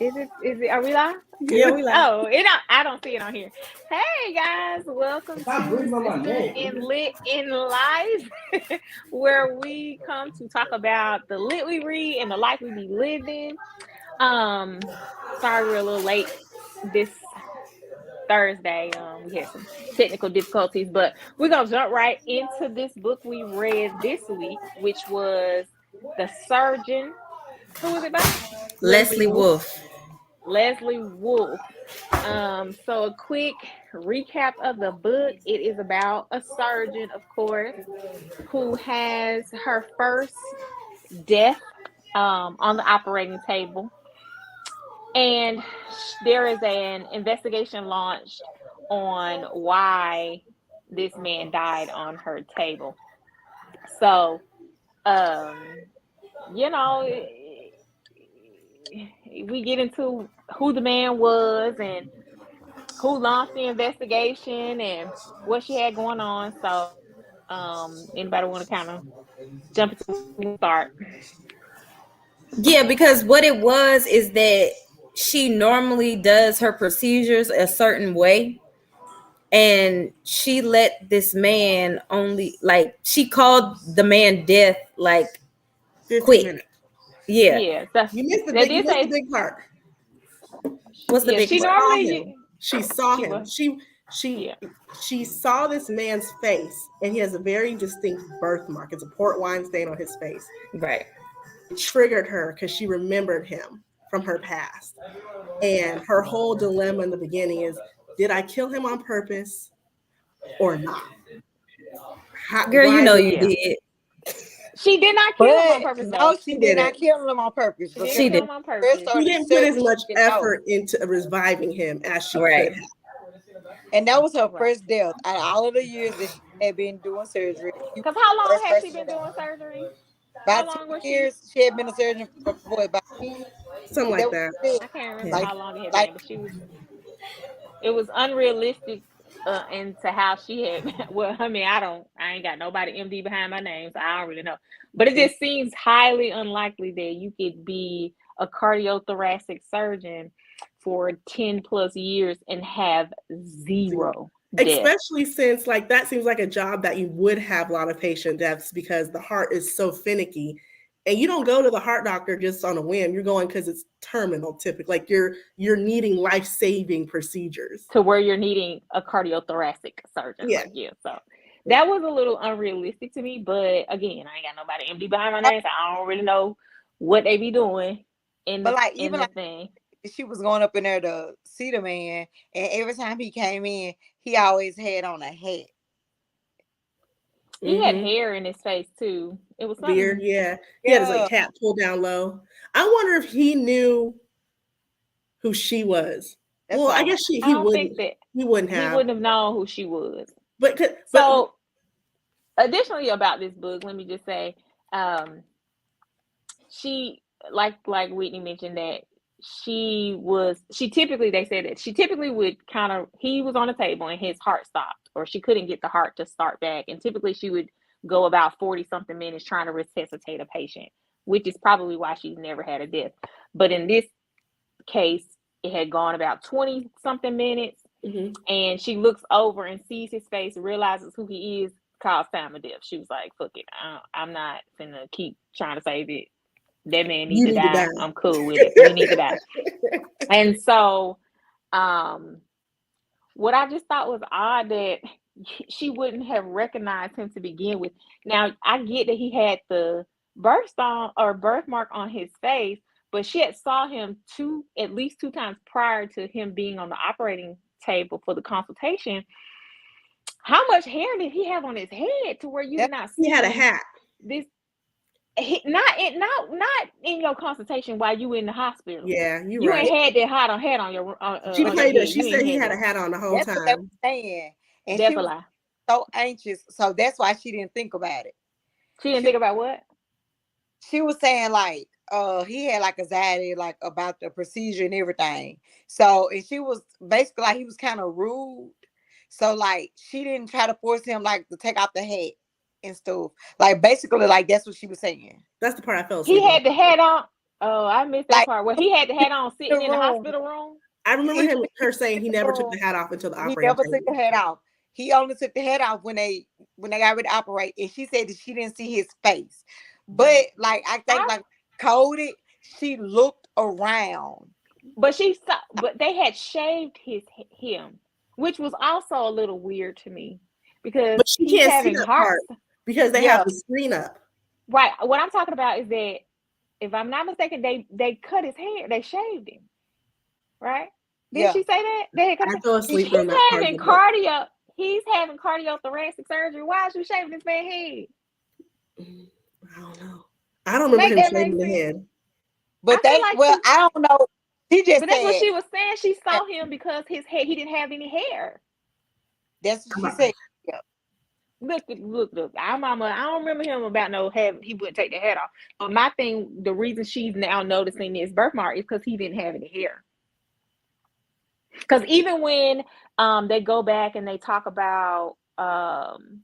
Is it? Are we live? Yeah, we like. Oh, I don't see it on here. Hey guys, welcome Stop to breathing on my Sisters neck. in Lit in Life, where we come to talk about the lit we read and the life we be living. Sorry we're a little late this Thursday. We had some technical difficulties, but we're gonna jump right into this book we read this week, which was The Surgeon. Who was it by? Leslie Wolfe. Leslie Wolfe. So a quick recap of the book. It is about a surgeon, of course, who has her first death on the operating table. And there is an investigation launched on why this man died on her table. So, you know, we get into who the man was and who launched the investigation and what she had going on. So, anybody want to kind of jump into start? Yeah, because what it was is that she normally does her procedures a certain way, and she let this man only she called the man death like 15 quick. minutes. Yeah. Yeah, so You missed the they big. You did missed the say, big part. What's the yeah, big she She part? saw normally, him. She saw she him. was, She yeah, she saw this man's face, and he has a very distinct birthmark. It's a port wine stain on his face. Right. It triggered her because she remembered him from her past, and her whole dilemma in the beginning is: did I kill him on purpose or not? Girl, you Why know did you yeah. did. She did not kill him on But purpose, no, though. she she did did not it? kill him on purpose She didn't because She kill did. him on first purpose. She started didn't put as surgery. much She didn't know, effort into reviving him as she Right. could have. and that was her Right. first death out of all of the years that she had been doing surgery. She was Because how the long first has she person to been die. doing surgery? How About long two was she? years, she had been a surgeon for what, about 10? Something That like was that. it. I can't remember Yeah. Like, how long it had like been, but it was unrealistic into how she had. Well, I mean, I ain't got nobody MD behind my name, so I don't really know. But it just seems highly unlikely that you could be a cardiothoracic surgeon for 10 plus years and have zero death. Especially since that seems like a job that you would have a lot of patient deaths because the heart is so finicky, and you don't go to the heart doctor just on a whim. You're going because it's terminal typically. Like you're needing life-saving procedures. To where you're needing a cardiothoracic surgeon. Yeah. Like, yeah, so that was a little unrealistic to me. But again, I ain't got nobody MD behind my name, so I don't really know what they be doing in but the like in even the like thing. she was going up in there to see the man, and every time he came in, he always had on a hat. He had Mm-hmm. hair in his face too. It was Beard. something. Yeah. He had his Yeah, cap pulled down low. I wonder if he knew who she was. that's Well, what I I was. guess she I he don't wouldn't. think that He wouldn't he have. wouldn't have known who she was. But So, additionally about this book, let me just say, um, she like Whitney mentioned that she typically they said that she typically would kind of he was on the table and his heart stopped or she couldn't get the heart to start back, and typically she would go about 40 something minutes trying to resuscitate a patient, which is probably why she's never had a death. But in this case, it had gone about 20 something minutes, mhm. and she looks over and sees his face, realizes who he is, calls time of death. She was like, fuck it, I'm not gonna keep trying to save it. That man need You to need to die. die. I'm cool with it. He need to die. And so, um, what I just thought was odd that she wouldn't have recognized him to begin with. Now, I get that he had the birthmark on his face, but she had saw him at least two times prior to him being on the operating table for the consultation. How much hair did he have on his head to where you did That's not He see had a him? hat. This not in your consultation while you in the hospital. Yeah, you're You right. ain't had that hat on She on your played it. head. She You said ain't he had had a that. hat on the whole that's what they were time. saying, and That's she a was lie. so anxious, so that's why she didn't think about it. She didn't She think about what? she was saying like he had like anxiety like about the procedure and everything. So and she was basically like he was kind of rude. So like she didn't try to force him like to take off the hat and stuff. Like basically like that's what she was saying. That's the part I fell He asleep on. had the hat on. Oh, I missed that Like part. Well, he had the hat on the sitting in the room. hospital room. I remember He her saying he in the never took room. the hat off until the He operating never took the table. head off. He only took the head off when they got ready to operate. And she said that she didn't see his face. But like I think I, like coded, she looked around. but she saw, but they had shaved him, which was also a little weird to me because But she he's can't see having that heart. part because they have Yeah, the screen up. Right. What I'm talking about is that if I'm not mistaken, they cut his hair. They shaved him. Right? Didn't yeah. she say that? They had cut I his fell hair. asleep during He's that part of having the book. cardio. He's having cardiothoracic surgery. Why is you shaving this man's head? I don't know. I don't remember Make him that shaving make the sense. head. I But feel they like well, she, I don't know. He just but that's what said she was saying. She saw him because his head, he didn't have any hair. that's what I'm she not, said. Yeah. Look. I don't remember him about no have. He wouldn't take the head off. But my thing, the reason she's now noticing this birthmark is because he didn't have any hair. Because even when they go back and they talk about something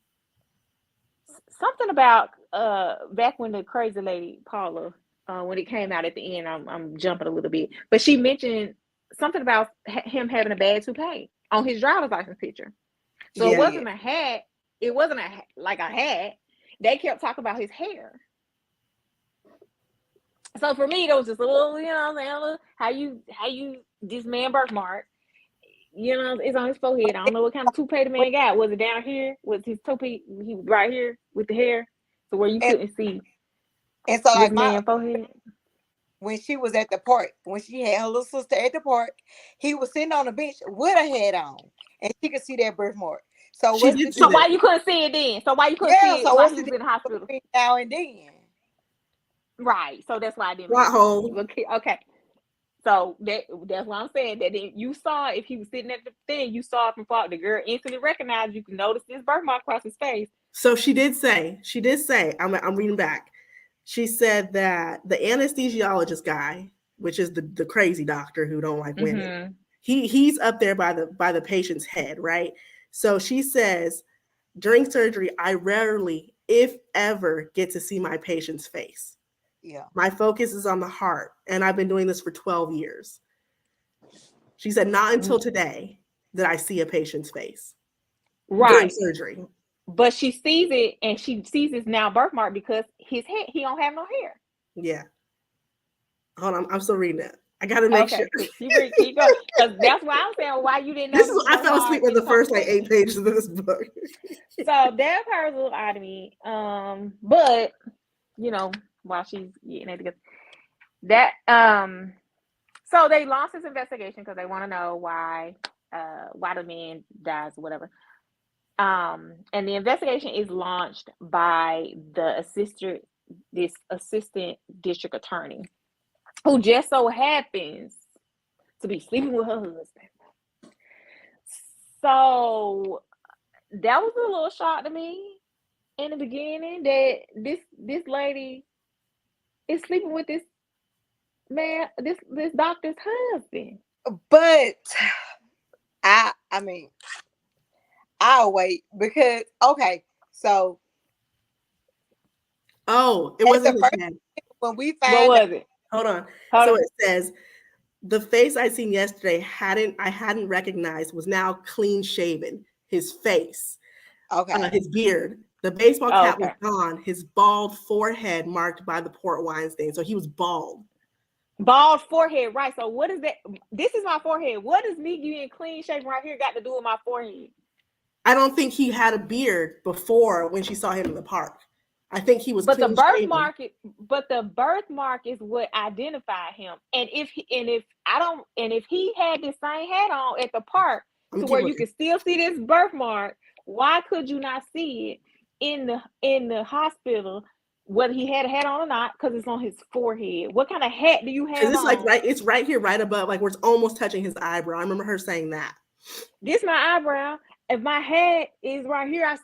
about back when the crazy lady Paula when it came out at the end, I'm jumping a little bit, but she mentioned something about him having a bad toupee on his driver's license picture. So She it yeah. wasn't did. a hat. It wasn't like a hat. They kept talking about his hair. So for me, it was just a little, how you this man birthmark. It's on his forehead. I don't know what kind of toupee the man got. Was it down here? Was his toupee he was right here with the hair? So where you And, couldn't see and so this like man forehead? when she was at the park, when she had her little sister at the park, he was sitting on the bench with a head on. And she could see that birthmark. So She what's did the see So that. why you couldn't see it then? So why you couldn't yeah, see it so while what's he the was difference in the hospital? between now and then? Right. So that's why I didn't Plot make sense. hole. Okay. So that's why I'm saying that you saw if he was sitting at the thing, you saw it from far. The girl instantly recognized. You can notice this birthmark across his face. So she did say, I'm reading back. She said that the anesthesiologist guy, which is the crazy doctor who don't like women, Mm-hmm. he's up there by the patient's head, right? So she says, during surgery, I rarely, if ever, get to see my patient's face. Yeah. My focus is on the heart, and I've been doing this for 12 years. She said, not until today did I see a patient's face during Right. surgery. But she sees it, and she sees his now birthmark because his head, he don't have no hair. Yeah. Hold on, I'm still reading it. I got to make sure. Okay, keep going, because that's why I'm saying why you didn't This notice is the I fell birthmark asleep in in the the first like conversation. 8 pages of this book. So that part was a little odd to me. But while she's getting it together, that so they lost this investigation because they want to know why the man dies or whatever. And the investigation is launched by this assistant district attorney, who just so happens to be sleeping with her husband. So that was a little shock to me in the beginning that this lady is sleeping with this man, this doctor's husband. But I mean, I'll wait because okay, so Oh, it at the wasn't his first head. when we What find out, was it? Hold on. Hold So on. it says the face I seen yesterday I hadn't recognized was now clean shaven. His face, okay, his beard, the baseball Oh, cap was okay. gone. His bald forehead marked by the port wine stain. So he was bald. Bald forehead, right? So what is that? This is my forehead. What does me getting clean shaven right here got to do with my forehead? I don't think he had a beard before when she saw him in the park. I think he was But the clean shaven. birthmark is what identified him. And if he had the same hat on at the park I'm to gonna keep where you looking. can still see this birthmark, why could you not see it in the hospital, whether he had a hat on or not? Because it's on his forehead. What kind of hat do you Because have it's like on? it's right here, right above, like where it's almost touching his eyebrow. I remember her saying that. This my eyebrow. If my hat is right here, I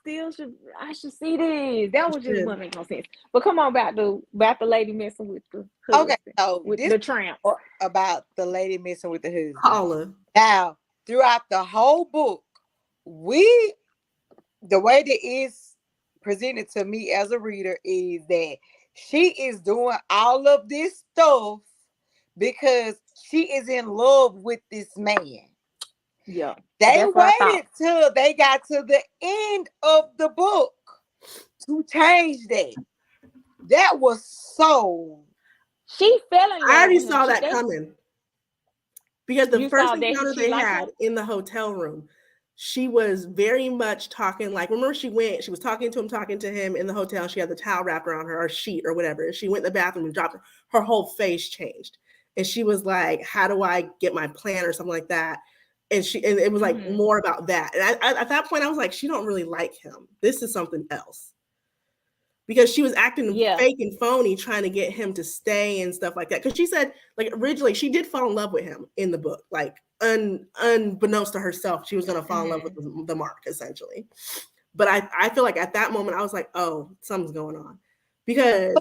should see this. That was just wouldn't make no sense. But come on, back the lady messing with the okay, husband, so with this the tramp. about the lady messing with the husband. Paula. Now, throughout the whole book, the way that it's presented to me as a reader is that she is doing all of this stuff because she is in love with this man. Yeah, They that's what I thought. waited till they got to the end of the book to change that. That was so. She fell in I love already with him. saw that coming. Because the You first saw that encounter she they liked had him. in the hotel room, she was very much talking like, remember she was talking to him in the hotel. She had the towel wrapped around her or sheet or whatever. And she went in the bathroom and dropped her whole face changed. And she was like, how do I get my plan or something like that? And it was like more about that. And at that point I was like, she don't really like him. This is something else. Because she was acting fake and phony trying to get him to stay and stuff like that. Because she said, like, originally she did fall in love with him in the book, like unbeknownst to herself, she was going to fall in love with the Mark essentially. But I feel like at that moment I was like, oh, something's going on, because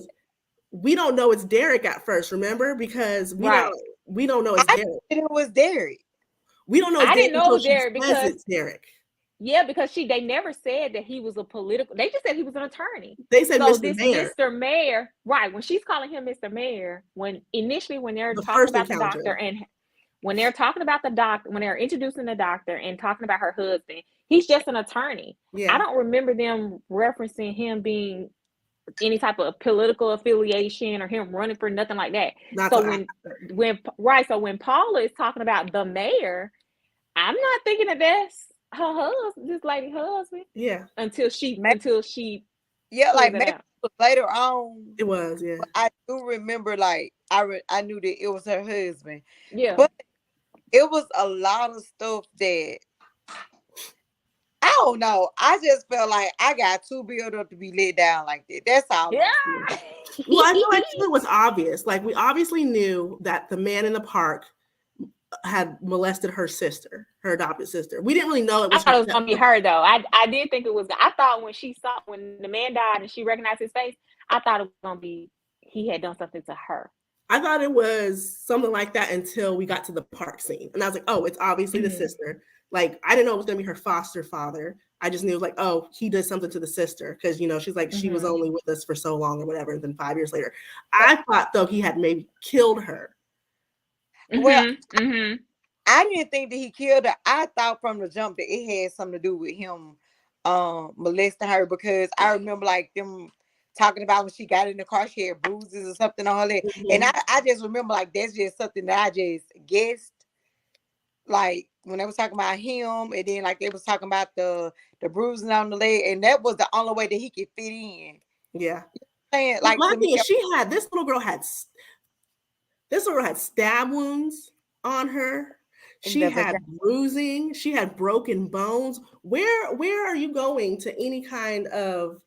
we don't know it's Derek at first. Remember, because we don't know it's Derek. It was Derek. We don't know it's I Derek didn't know it until was she Derek says because it's Derek. Yeah, because they never said that he was a political. They just said he was an attorney. They said so Mr. this Mayor. Mr. Mayor, right? When she's calling him Mr. Mayor, when they're The talking first about the encounter. doctor, and when they're talking about the doctor, when they're introducing the doctor and talking about her husband, he's just an attorney. Yeah. I don't remember them referencing him being any type of political affiliation or him running for nothing like that. So when Paula is talking about the mayor, I'm not thinking that that's her husband, this lady husband. Yeah. Until she yeah, like maybe later on. It was, yeah. But I do remember, like I knew that it was her husband. Yeah. But it was a lot of stuff that I don't know. I just felt like I got too built up to be let down like that. That's all. Yeah. Well, I feel like it was obvious. Like, we obviously knew that the man in the park had molested her sister, her adopted sister. We didn't really know it was. I thought it was gonna be her though. I did think it was. I thought when the man died and she recognized his face, I thought it was gonna be he had done something to her. I thought it was something like that until we got to the park scene, and I was like, oh, it's obviously the sister. Like, I didn't know it was gonna be her foster father. I just knew, like, oh, he did something to the sister, because she's like, she was only with us for so long or whatever. And then 5 years later, I thought though he had maybe killed her. Well, I didn't think that he killed her. I thought from the jump that it had something to do with him molesting her, because I remember like them talking about when she got in the car, she had bruises or something on her leg. And I just remember like that's just something that I just guessed. Like when they was talking about him, and then like they was talking about the bruising on the leg, and that was the only way that he could fit in. Yeah. Like my thing is, this little girl had stab wounds on her. She had bruising. She had broken bones. Where are you going to any kind of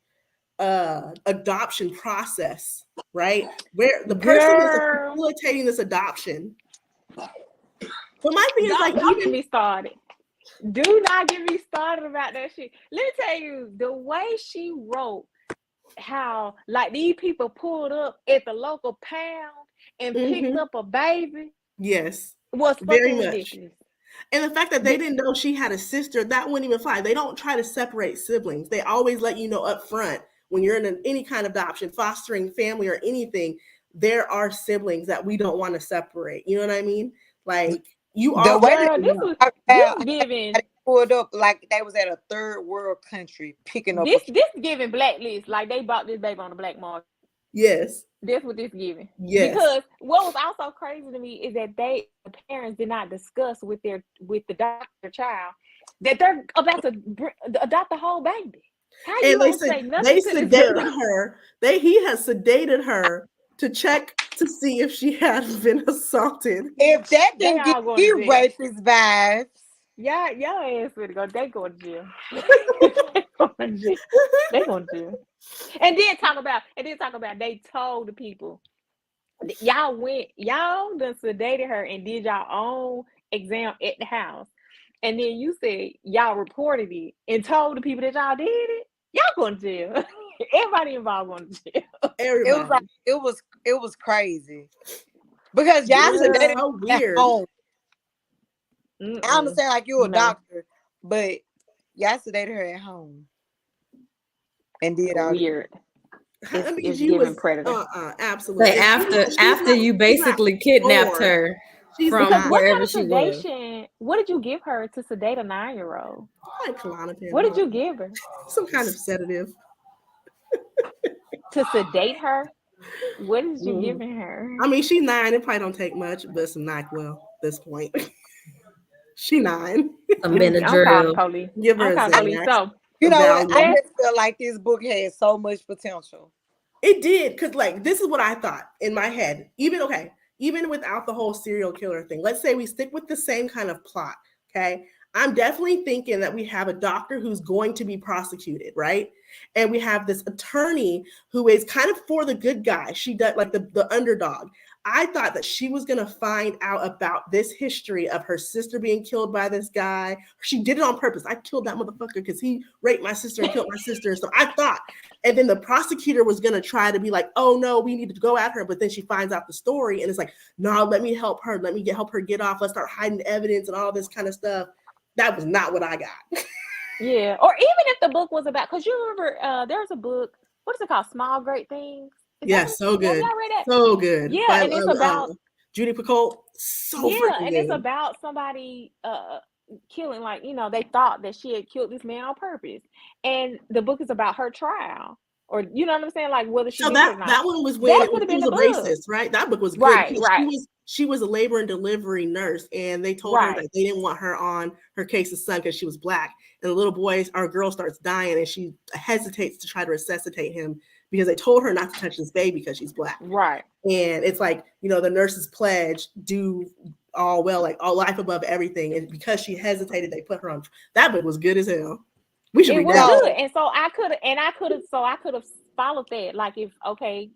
adoption process, right? Where the person is facilitating this adoption. But my thing is like, don't get me started. Do not get me started about that shit. Let me tell you, the way she wrote how like these people pulled up at the local pound and picked up a baby. Yes. Was very fucking much ridiculous. And the fact that they didn't know she had a sister, that wouldn't even fly. They don't try to separate siblings. They always let you know up front when you're in any kind of adoption, fostering family or anything, there are siblings that we don't want to separate. You know what I mean? Like, you the are way this giving pulled up like they was at a third world country picking up this giving blacklist, like they bought this baby on the black market. Yes. That's what this giving. Yes. Because what was also crazy to me is that the parents did not discuss with the doctor child that they're about to adopt the whole baby. How you they say nothing they to this sedated girl? her. He has sedated her to check to see if she had been assaulted. If that didn't give you rapist vibes, y'all ass gonna go. They going to jail. They going to jail. And then talk about they told the people y'all done sedated her and did y'all own exam at the house, and then you said y'all reported it and told the people that y'all did it. Y'all going to jail. Everybody involved going to jail. Everybody. It was crazy because y'all sedated so weird. I understand like you're a doctor, but y'all sedated her at home and did all weird. I mean, It's she giving was predator. absolutely. Like She's after not, you she's not basically kidnapped born. her She's Because from not. what kind wherever of she was. sedation? What did you give her to sedate a 9-year-old? Like Klonopin What or did you something. give her Some kind of sedative. to sedate her? What did you Mm. giving her? I mean, she's 9. It probably don't take much, but some NyQuil at this point. She 9. Some I'm calling the Benadryl. police. Give her I'm a calling the police. Xanax, So a You know what? I Valium. that's just feel like this book has so much potential. It did, because like this is what I thought in my head. Even without the whole serial killer thing, let's say we stick with the same kind of plot. Okay. I'm definitely thinking that we have a doctor who's going to be prosecuted, right? And we have this attorney who is kind of for the good guy. She does like the underdog. I thought that she was going to find out about this history of her sister being killed by this guy. She did it on purpose. I killed that motherfucker because he raped my sister and killed my sister. So I thought, and then the prosecutor was going to try to be like, oh no, we need to go at her. But then she finds out the story and it's like, no, let me help her. Let me help her get off. Let's start hiding evidence and all this kind of stuff. That was not what I got. yeah. Or even if the book was about, because you remember there's a book. What is it called? Small Great Things. Is that Yeah, what? so Have good. y'all read that? So good. Yeah, But and it's about Judy Picoult, so yeah, freaking and it's good. about somebody killing, like, they thought that she had killed this man on purpose. And the book is about her trial. Or you know what I'm saying? Like whether she So did it or not. that one was when That it could was, have he been was the a book. racist, right? That book was good Right, because right, she was a labor and delivery nurse, and they told her right. that they didn't want her on her case's son because she was black. And the little boy, our girl, starts dying, and she hesitates to try to resuscitate him because they told her not to touch this baby because she's black. Right. And it's like, the nurse's pledge, do all well, like all life above everything. And because she hesitated, they put her on. That book was good as hell. We should It read was that. good. And so I could have followed that. Like if okay,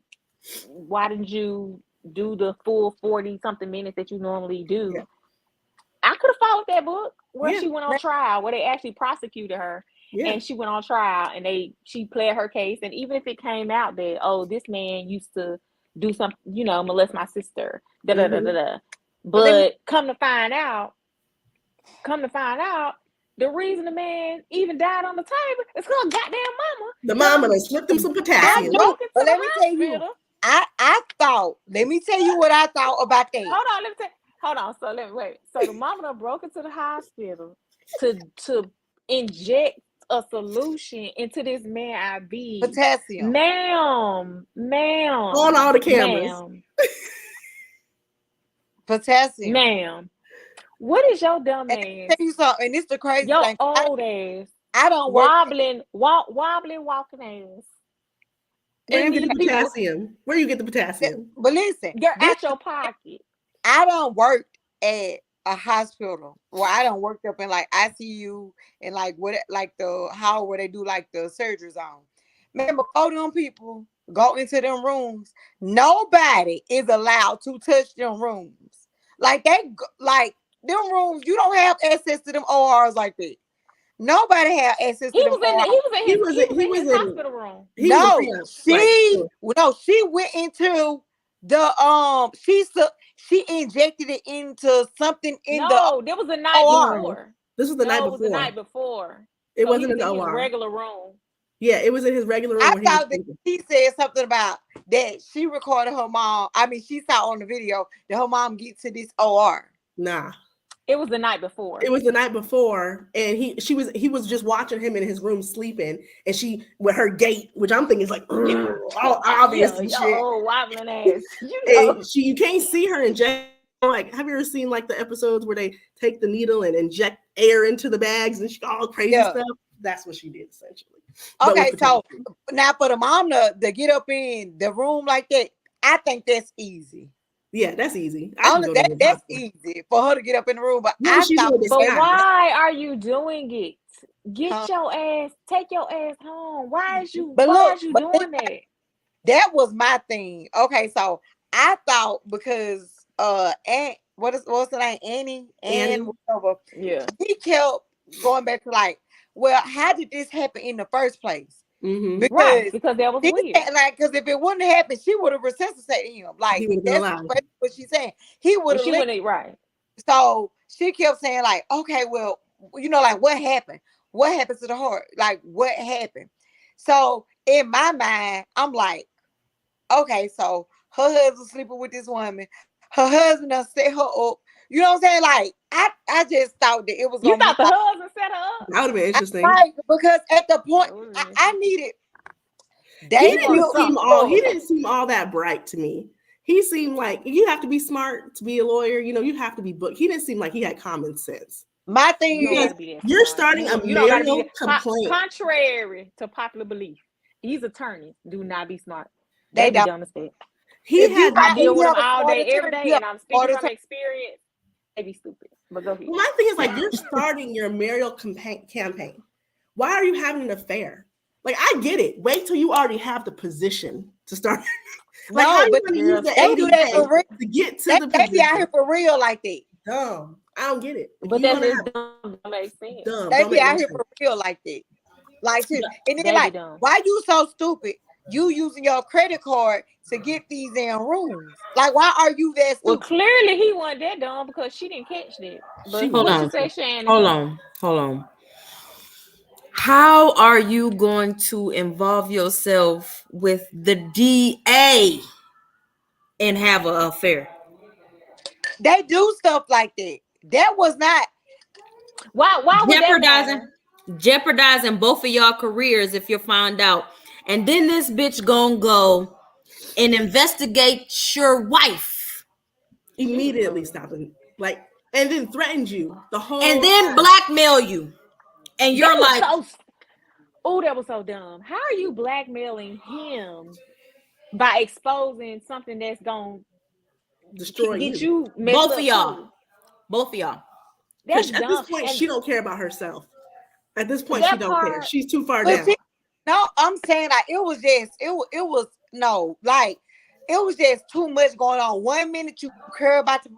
why didn't you do the full 40 something minutes that you normally do? Yeah. I could have followed that book where Yeah. she went on trial, where they actually prosecuted her, Yeah. and she went on trial, and she pled her case. And even if it came out that, oh, this man used to do something, molest my sister, da da da da da. But come to find out, the reason the man even died on the table is because goddamn mama. The mama that slipped him some potassium. Broke into But the let me tell you, hospital. let me tell you what I thought about that. Hold on. So let me wait. So the mama done broke into the hospital to inject a solution into this man IV. Potassium. Ma'am. On all the cameras. Potassium. Ma'am. What is your dumb And ass? let me tell you something, and it's the crazy Your thing. old ass. I don't work. Wobbling, walking ass. Where you And get the these people, potassium? Where you get the potassium? But listen, you're this out your pocket. I don't work at a hospital where I don't work up in like ICU and like the hall where they do like the surgery zone. Man, before them people go into them rooms, nobody is allowed to touch them rooms. Like like them rooms, you don't have access to them ORs like that. Nobody have access to them ORs. He was in his hospital room. She went into the she injected it into something in the There was the night OR. before. This was the night before. It was the night before. It so wasn't in the his OR. regular room. Yeah, it was in his regular room. I thought that he said something about that she recorded her mom. I mean, she saw on the video that her mom get to this OR. Nah. It was the night before. It was the night before, and he was just watching him in his room sleeping, and she with her gait, which I'm thinking is like all obvious and shit. Oh, wobbling ass. You can't see her inject. Like, have you ever seen like the episodes where they take the needle and inject air into the bags and she all crazy stuff? That's what she did essentially. Okay, so now for the mom to get up in the room like that, I think that's easy. Yeah, that's easy. That's easy for her to get up in the room. But why are you doing it? Get your ass, take your ass home. Why is you doing that? That was my thing. Okay, so I thought because what's the name? Annie, whatever. Yeah. He kept going back to like, well, how did this happen in the first place? Mm-hmm. Because that was weird. Like, because if it wouldn't happen, she would have resuscitated him. Like, that's what she's saying. He would have. She wouldn't. Right. So she kept saying like, okay, well, like what happened? What happened to the heart? Like, what happened? So in my mind, I'm like, okay, so her husband sleeping with this woman. Her husband done set her up. You know what I'm saying? Like, I just thought that it was You gonna be thought the husband set her up? That would have been interesting. right because at the point That would've I, been I interesting. needed He they wanted didn't built seem something. all he up. didn't seem all that bright to me. He seemed like you have to be smart to be a lawyer. You know, you have to be booked. He didn't seem like he had common sense. My thing You don't Because is gotta be that you're smart. starting a You don't gotta be marital complaint. contrary to popular belief. These attorneys do not be smart. they They be don't. dumb as fuck. He If you had I got if deal you with them have a all smart day, every attorney, you day, have and I'm a smart speaking from attorney. experience. They be stupid. But go ahead. well, my thing is like you're starting your marital campaign. Why are you having an affair? Like I get it. Wait till you already have the position to start. Like how are No, you but going to use Girl, the they do that ADA for real. to get to They, the they be out position? here for real like that. Dumb. I don't get it. If but you're that's gonna just have dumb. Don't make sense. dumb, They don't be make no out here sense. for real like that. Like shit. But And then They be like, dumb. why you so stupid? You using your credit card to get these in rooms. Like, why are you that Well, stupid? clearly he wasn't that dumb because she didn't catch that. she But was Hold what you on. say, definitely. Shannon? Hold on. How are you going to involve yourself with the DA and have an affair? They do stuff like that. That was not. Why would that Jeopardizing matter? jeopardizing both of y'all careers if you're found out. And then this bitch gonna go and investigate your wife. She was Immediately loaded. stopping, like, and then threatened you the And whole then time. blackmail you. And That you're was like, so. Oh, that was so dumb. How are you blackmailing him by exposing something that's gonna Destroy get you. you messed both of up y'all. too? Both of y'all. That's Because at this dumb. point, And she don't care about herself. At this point, she that don't care. part, She's too far But down. see, no, I'm saying like it was just it was no like it was just too much going on. 1 minute you care about the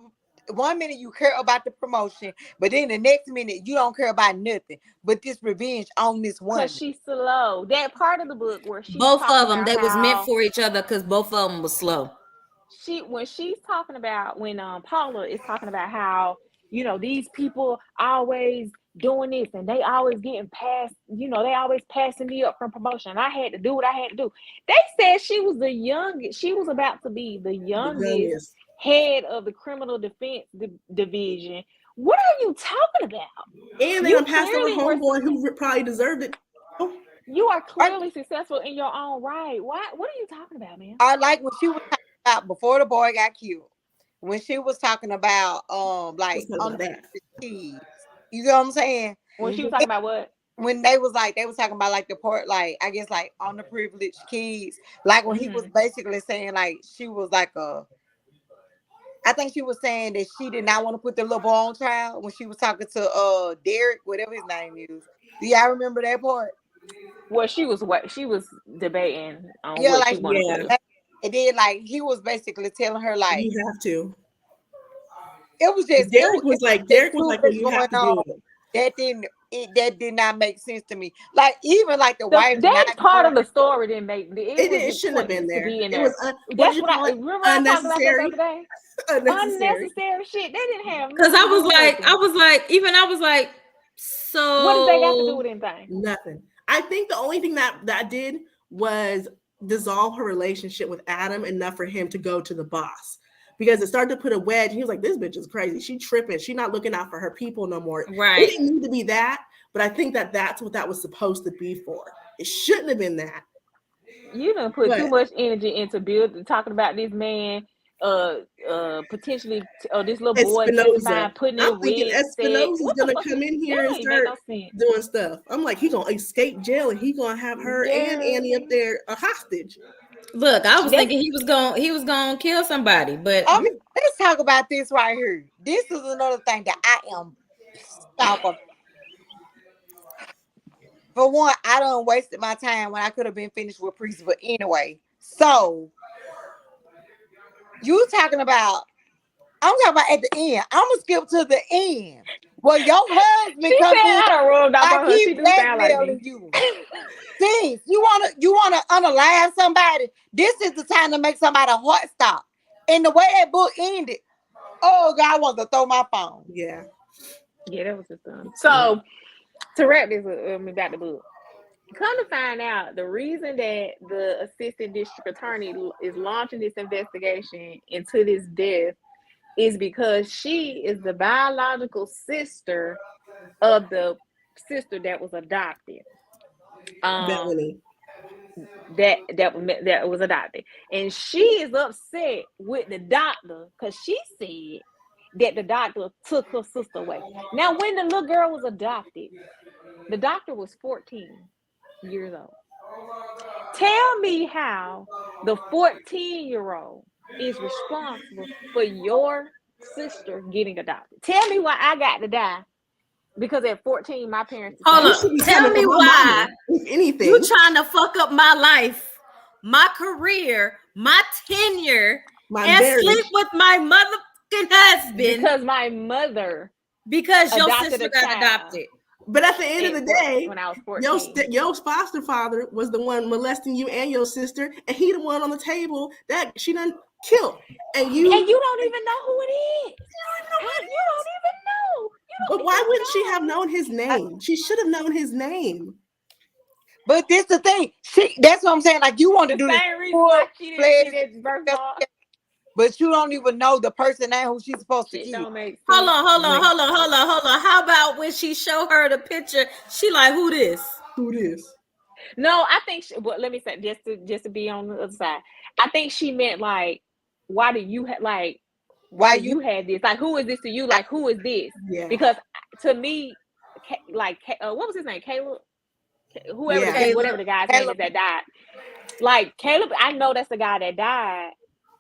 1 minute you care about the promotion, but then the next minute you don't care about nothing. But this revenge on this cause woman. she's slow. That part of the book where she's Both talking of them, about they was meant how for each other because both of them was slow. when she's talking about when Paula is talking about how these people always doing this and they always getting passed, they always passing me up from promotion. I had to do what I had to do. They said she was the youngest. She was about to be the The youngest youngest. head of the criminal defense division. What are you talking about? And they're You gonna pass on a clearly were. homeboy who probably deserved it. Oh, You are I, clearly successful in your own right. Why? What are you talking about, man? I like when she was talking about before the boy got killed. When she was talking about let's like talk about that. underprivileged kids. You know what I'm saying? When she was Mhm. talking about what? When they was talking about like the part like I guess like underprivileged kids, like when he was Mm-hmm. basically saying like she was like I think she was saying that she did not want to put the little boy on trial when she was talking to Derek, whatever his name is. Do y'all remember that part? Well, she was debating on Yeah, what like she wanted to Yeah, do. and then like he was basically telling her like you have to. it was just Derek was like, just Derek was too like, well, much you have going to on. deal with it. That did not make sense to me. Like even like the wife That not part of going. the story didn't make It, was it shouldn't have been pointless to there. be in It was there. what did That's you what call I it? remember. I talked about that the Unnecessary. other day. Unnecessary. Unnecessary shit. They didn't have Cause nothing to do with I nothing. was like, even I was like, What does that got to do so with anything? Nothing. I think the only thing that did was dissolve her relationship with Adam enough for him to go to the boss. Because it started to put a wedge. And he was like, this bitch is crazy. She tripping. She not looking out for her people no more. It right. didn't need to be that, but I think that's what that was supposed to be for. It shouldn't have been that. You done put too But much energy into talking about this man, potentially, this little boy Espinoza, testifying, putting I'm in thinking wig sex. Espinoza's What the gonna fuck come in that here and don't even make start no sense. doing stuff. I'm like, he gonna escape jail and he gonna have her and Annie up Girl, there a hostage. Look, I was that's thinking he was gonna kill somebody, but Let's talk about this right here. This is another thing that I am pissed off of. For one, I done wasted my time when I could have been finished with Priest, but anyway. So you talking about I'm talking about at the end. I'm gonna skip to the end. Well, your husband she said. come in I done rubbed off like on her. he She do sound like blackmailing me. you. Sis, you wanna unalive somebody? This is the time to make somebody heart stop. And the way that book ended, oh God, I want to throw my phone. Yeah. Yeah, that was just dumb. So to wrap this up, back the book. Come to find out, the reason that the assistant district attorney is launching this investigation into this death is because she is the biological sister of the sister that was adopted. Bethany. That was adopted, and she is upset with the doctor because she said that the doctor took her sister away. Now, when the little girl was adopted, the doctor was 14 years old. Tell me how the 14-year-old is responsible for your sister getting adopted. Tell me why I got to die because at 14 my parents Hold decided. You should up. be Tell coming me for my why mama, if anything. you trying to fuck up my life, my career, my tenure, My and marriage. sleep with my motherfucking husband Because my mother because your adopted sister a got child. adopted. But at the end of the day, when I was 14. your foster father was the one molesting you and your sister, and he the one on the table that she done killed. And you don't even know who it is. You don't even know. But why wouldn't she have known his name? She should have known his name. But this the thing. That's what I'm saying. Like, you want to The do this same reason why she didn't see that birthmark. but you don't even know the person name who she's supposed to Shit keep. don't make sense. Hold on. How about when she show her the picture, she like, who this? Who this? No, I think well, let me say, just to be on the other side, I think she meant like, why do you why you had this? Like, who is this to you? Like, who is this? Yeah. Because to me, like, what was his name? Caleb? Whoever, Yeah. whatever the guy's name is that died. Like, Caleb, I know that's the guy that died,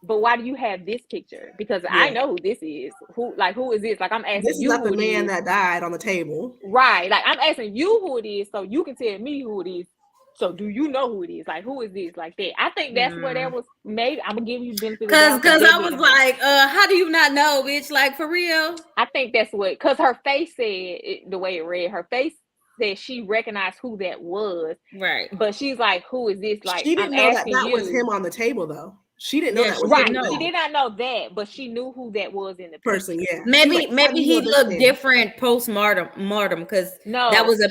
but why do you have this picture? Because I know who this is. Who is this? Like, I'm asking This is you not who the it man is. that died on the table. Right. Like, I'm asking you who it is so you can tell me who it is. So do you know who it is? Like, who is this? Like that. I think that's where that was made. I'm gonna give you benefit of the doubt. Because I was like, how do you not know, bitch? Like, for real? I think that's what, because her face said it, the way it read, her face said she recognized who that was. Right. But she's like, who is this? Like, she didn't I'm know asking that you. was him on the table, though. She didn't know that was right. him. She did not know that, but she knew who that was in the person. picture. Yeah. Maybe he looked different post-mortem because that was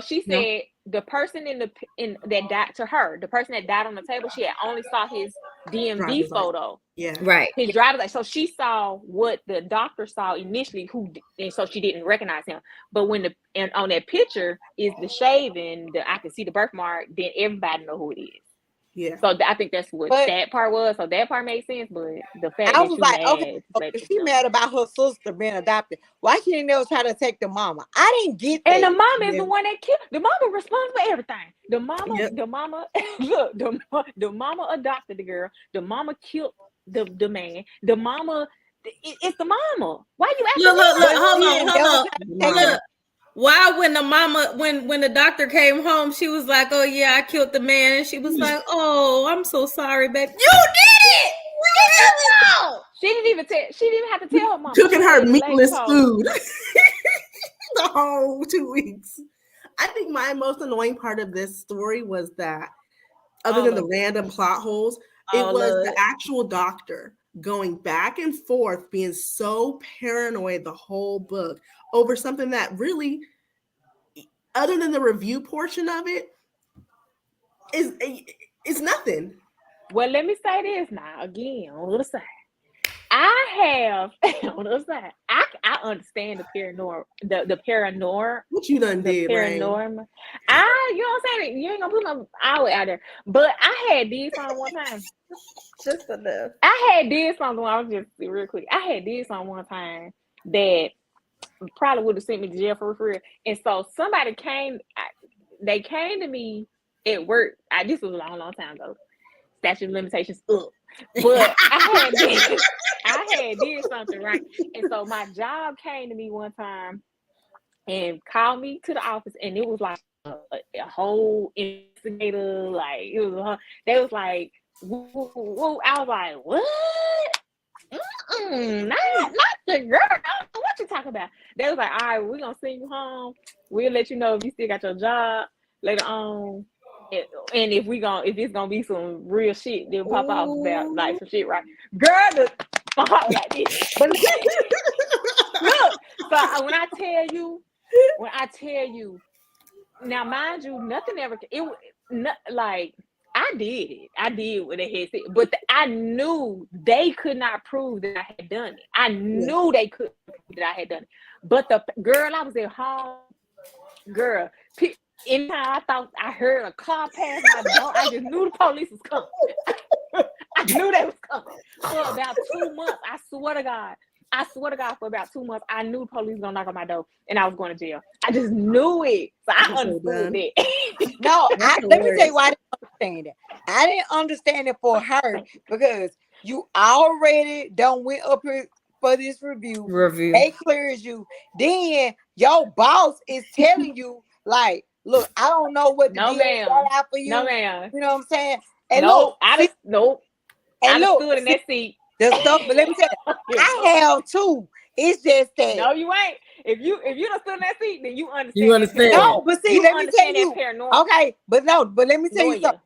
she said the person that died to her, the person that died on the table, she had only saw his DMV photo. Yeah. Right. His driver's license. So she saw what the doctor saw initially, and so she didn't recognize him. But when on that picture is the shaving, I can see the birthmark, then everybody know who it is. Yeah. So I think that's what that part was. So that part made sense, but the fact I that was you like, mad, okay, she mad about her sister being adopted. Why she didn't never try to take the mama? I didn't get that. And the mama is the one that killed. The mama responsible for everything. The mama, look, the mama adopted the girl. The mama killed the man. The mama, it's the mama. Why you asking? Look, hold on. Look. Why when the mama when the doctor came home, she was like, "Oh yeah, I killed the man," and she was like, "Oh, I'm so sorry, babe." You did it. She didn't even have to tell her mama. Cooking her meatless food the whole 2 weeks. I think my most annoying part of this story was that, other than the random plot holes, it was the actual doctor going back and forth, being so paranoid the whole book over something that really, other than the review portion of it, is nothing. Well, let me say this now again on the other side. I understand the paranormal. What you done did, paranormal. You know what I'm saying? You ain't gonna put no hour out there. But I had did something one time. Just enough. I had did something. I was just real quick. I had did something one time that probably would have sent me to jail for real. And so somebody came. They came to me at work. This was a long time ago. Statute of limitations up. But I had did something right. And so my job came to me one time and called me to the office, and it was like a whole investigator. Like, it was they was like, whoa. I was like, what? Not the girl. I don't know what you talking about. They was like, all right, we're gonna send you home. We'll let you know if you still got your job later on. And if it's gonna be some real shit, they'll pop off about like some shit, right? Girl, my heart was like this. But look, so when I tell you, now, mind you, nothing ever. Like I did what they had said, but I knew they could not prove that I had done it. I Yeah. knew they couldn't prove that I had done it. But the girl, I was at home, girl. Anytime I thought I heard a car pass my door, I just knew the police was coming. I knew they was coming. For about 2 months, I swear to God. I swear to God, for about 2 months, I knew the police was gonna knock on my door and I was going to jail. I just knew it. So I understood that. No, That's let me tell you hilarious. why I didn't understand it. I didn't understand it for her because you already done went up here for this review. They clears you. Then your boss is telling you, like, look, I don't know what the No, deal ma'am. got out for you. No, ma'am. You know what I'm saying? And Nope. look, Nope. and I look, stood in that seat. the stuff, but let me tell you, I have too. It's just that. No, you ain't. If you done stood in that seat, then you understand. You understand. No, but see, you let me tell understand you. that paranormal. Okay, but let me tell you something.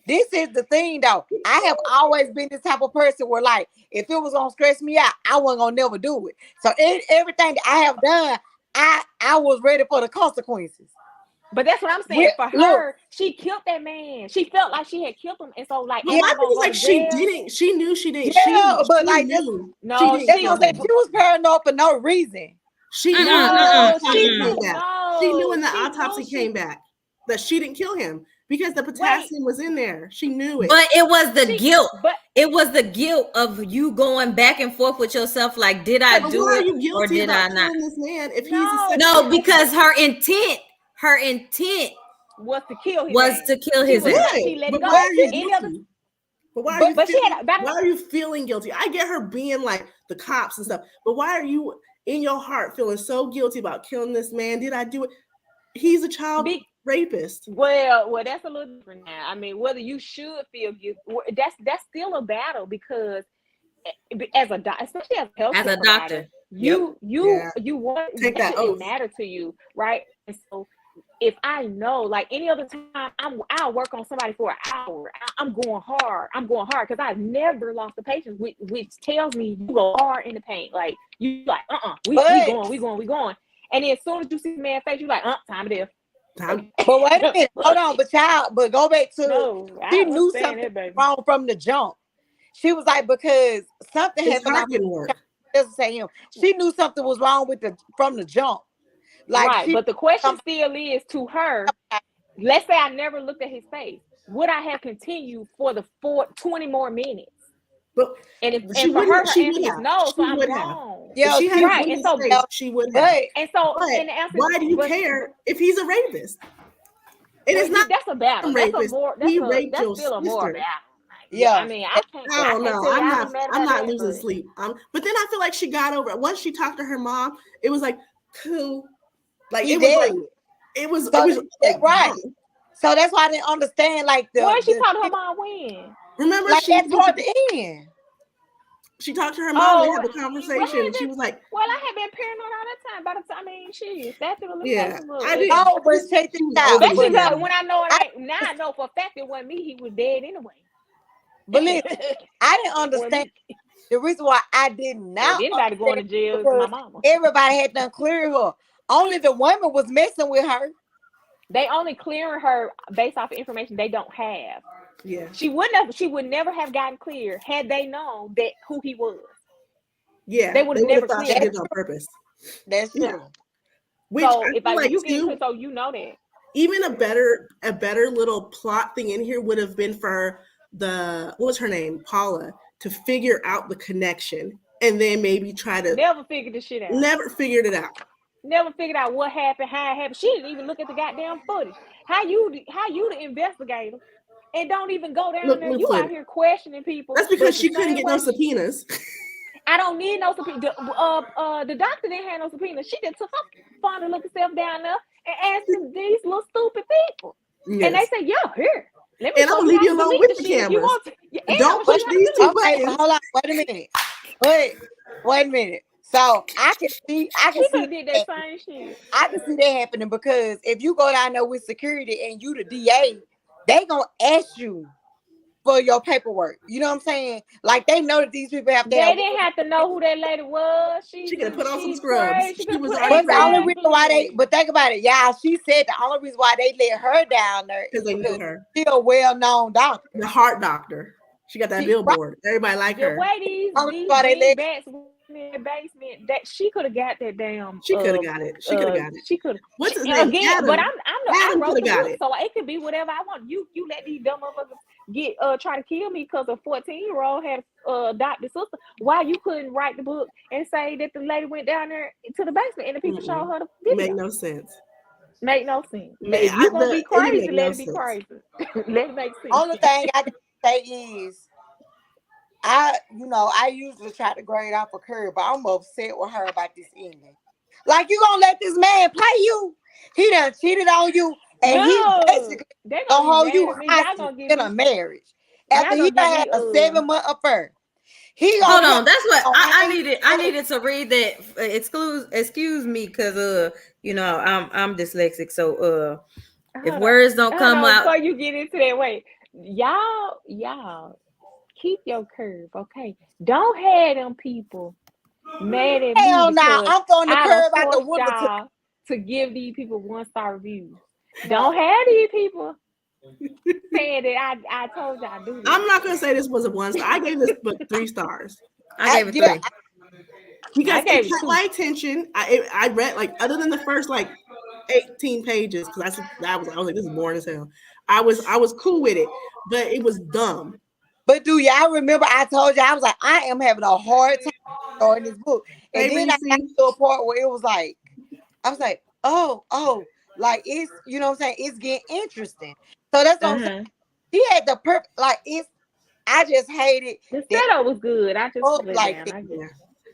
This is the thing though. I have always been the type of person where, like, if it was gonna stress me out, I wasn't gonna never do it. So everything that I have done, I was ready for the consequences. But that's what I'm saying. For her, she killed that man. She felt like she had killed him, and so like, But my thing is like she didn't. She knew she didn't. Yeah, but she like knew. No, she that's didn't what I'm saying. She was paranoid for no reason. She knew No, when the autopsy she came knew. back. No, She knew when the she autopsy knew came back that she didn't kill him because the potassium was in there. She knew it. But it was the guilt. But it was the guilt of you going back and forth with yourself. Like, did I but do why it are you guilty or did about I not? killing this man if No. he's a No, because her intent was to kill his was ass. to kill She his was ass. not. She let but it go. why are you Any other guilty? But why are you but she feeling, had about why are you feeling guilty? I get her being like the cops and stuff, but why are you in your heart feeling so guilty about killing this man? Did I do it? He's a child rapist. Well, that's a little different now. I mean, whether you should feel guilty, that's still a battle because as a doctor, especially as a healthcare provider, doctor, you want Take that that shouldn't oath. matter to you, right? And so if I know, like any other time, I'll work on somebody for an hour. I'm going hard because I've never lost a patient, which tells me you go hard in the pain. Like you like, we going. And then as soon as you see the man's face, you like, time of death. But wait a minute, hold on, but go back to she knew something wrong from the jump. She was like, because something happened. Didn't work. She knew something was wrong from the jump. Like, right, but the question still is to her. Let's say I never looked at his face. Would I have continued for the 20 more minutes? But and for her answer is no, so I'm wrong. Yeah, she had right. And so she would have. And so, and the answer why do you care if he's a rapist? It is not. That's a battle. That's a more. That's still a more battle. Yeah, I mean, I don't know. I'm not losing sleep. But then I feel like she got over it. Once she talked to her mom, it was like cool. Like it was like, right. So that's why I didn't understand. Like when she talked to her mom when. Remember, like she toward the end. She talked to her mom. They had the conversation, and she was like, "Well, I have been paranoid all that time. By the time, I mean, that's a little. Yeah, I didn't. Oh, but check this out. Especially when I know it ain't. Now I know for a fact it wasn't me. He was dead anyway. But listen, I didn't understand the reason why I did not. Anybody going to jail is my mama. Everybody had done clear her. Only the woman was messing with her. They only clearing her based off of information they don't have. Yeah, she would never have gotten clear had they known that who he was. Yeah, they would have never thought she did it on purpose. That's true. Yeah. Which so I if feel like you too, so you know that. Even a better little plot thing in here would have been for what was her name, Paula, to figure out the connection and then maybe try to never figured the shit out. Never figured it out. Never figured out what happened, how it happened. She didn't even look at the goddamn footage. How you the investigator and don't even go down there? You out here questioning people. That's because she couldn't get no subpoenas. I don't need no subpoena. The doctor didn't have no subpoena. She just took her phone and looked herself down there and asked these little stupid people. Yes. And they said, "Yeah, here. Let me." And I'm gonna leave you alone with the cameras. Don't push these two buttons. Hold on, wait a minute. Wait a minute. So I can see that same shit. I can see that happening because if you go down there with security and you the DA, they gonna ask you for your paperwork. You know what I'm saying? Like they know that these people have to They have. didn't have to know who that lady was. She could have put on some She's scrubs. crazy. She She could was put already But the only crazy reason why they, exactly. but think about it, y'all. She said the only reason why they let her down there is because they knew because her. she's a well-known doctor. The heart doctor. She got that She right. billboard. Everybody like The her. way these Only reason these why they big let. bats went in the basement, that she could have got that damn She could have got it. She could have got it. she could What's his name? again. But Adam. I Adam could wrote have the got book, it. so it could be whatever I want. You let these dumb motherfuckers get try to kill me because a 14-year-old had adopted sister. Why you couldn't write the book and say that the lady went down there to the basement and the people showed her the Make video? no sense. Make no sense. If you gonna be It didn't crazy, make let no it be sense. crazy. Let it make sense. Only thing I can say is I usually try to grade off a curve, but I'm upset with her about this ending. Like you gonna let this man play you? He done cheated on you, and he No, basically they gonna gonna be hold mad you at me. Y'all hostage gonna give in a me marriage y'all after he gonna give done had me a 7-month affair. He Hold gonna on, that's what on I ain't needed. I needed to read that. Excuse me, because I'm dyslexic. So if hold on. words don't Hold come on out, before you get into that. Wait, y'all keep your curve, okay? Don't have them people mad at me hell nah. because I'm throwing the I done curve out the forced window to y'all to give these people 1-star reviews. no. Don't have these people saying that I told y'all do this. I'm not gonna say this was a 1 star. I gave this book 3 stars I gave it Yeah, 3. because I it gave it kept 2. my attention. I read like other than the first like 18 pages because I was like this is boring as hell. I was cool with it, but it was dumb. but do y'all remember I told you I was like I am having a hard time starting this book, and Hey, then I Reese. got to a part where it was like I was like like it's what I'm saying, it's getting interesting. So that's what I'm saying. Uh-huh. He had the perfect like it's. I just hated The that setup was good. I just up let like down. that. I get Yeah.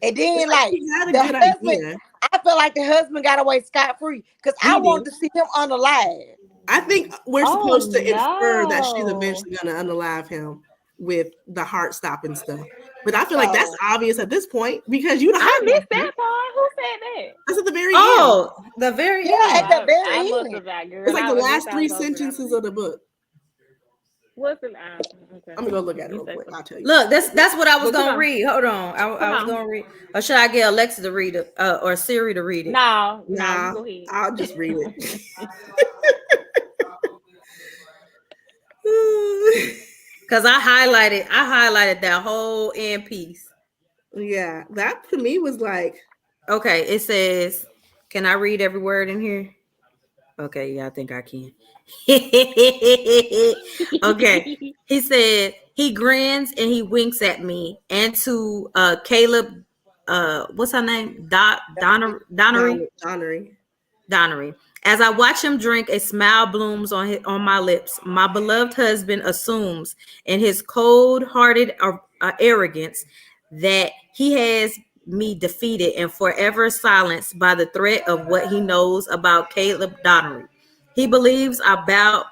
And It's then like like he had a the good husband, idea. I feel like the husband got away scot free because I He wanted did. to see him unalive. I think we're Oh supposed to infer that she's no. eventually gonna unalive him with the heart stopping stuff. But I feel like that's So obvious at this point because you the I heart missed doctor. that part. Who said that? That's at the very end. Oh, the very yeah, Oh, at end. the I very must end. have got It's girl. like the I guess last I three was over it. I sentences of the book. What's the okay? I'm gonna go look at it You real say quick. so. I'll tell you. Look, that's what I was But come gonna on. read. Hold on, I Come was on. gonna read, or should I get Alexa to read it, or Siri to read it? No, you Nah, go ahead. I'll just read it. Because I highlighted that whole end piece. Yeah, that to me was like, Okay, it says, can I read every word in here? Okay, yeah, I think I can. Okay. He said he grins and he winks at me and to Caleb, what's her name? Donnery. Donnery. Donnery. As I watch him drink, a smile blooms on my lips. My beloved husband assumes, in his cold-hearted arrogance, that he has me defeated and forever silenced by the threat of what he knows about Caleb Donnery. He believes I'll bow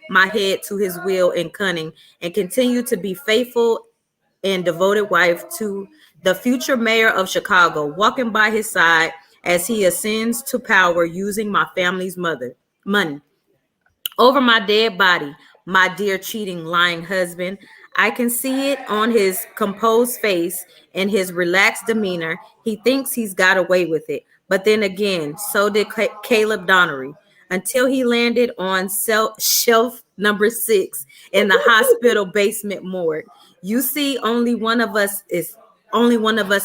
my head to his will and cunning and continue to be faithful and devoted wife to the future mayor of Chicago, walking by his side as he ascends to power using my family's money over my dead body, my dear cheating, lying husband. I can see it on his composed face and his relaxed demeanor. He thinks he's got away with it. But then again, so did Caleb Donnery until he landed on shelf number 6 in the hospital basement morgue. You see, only one of us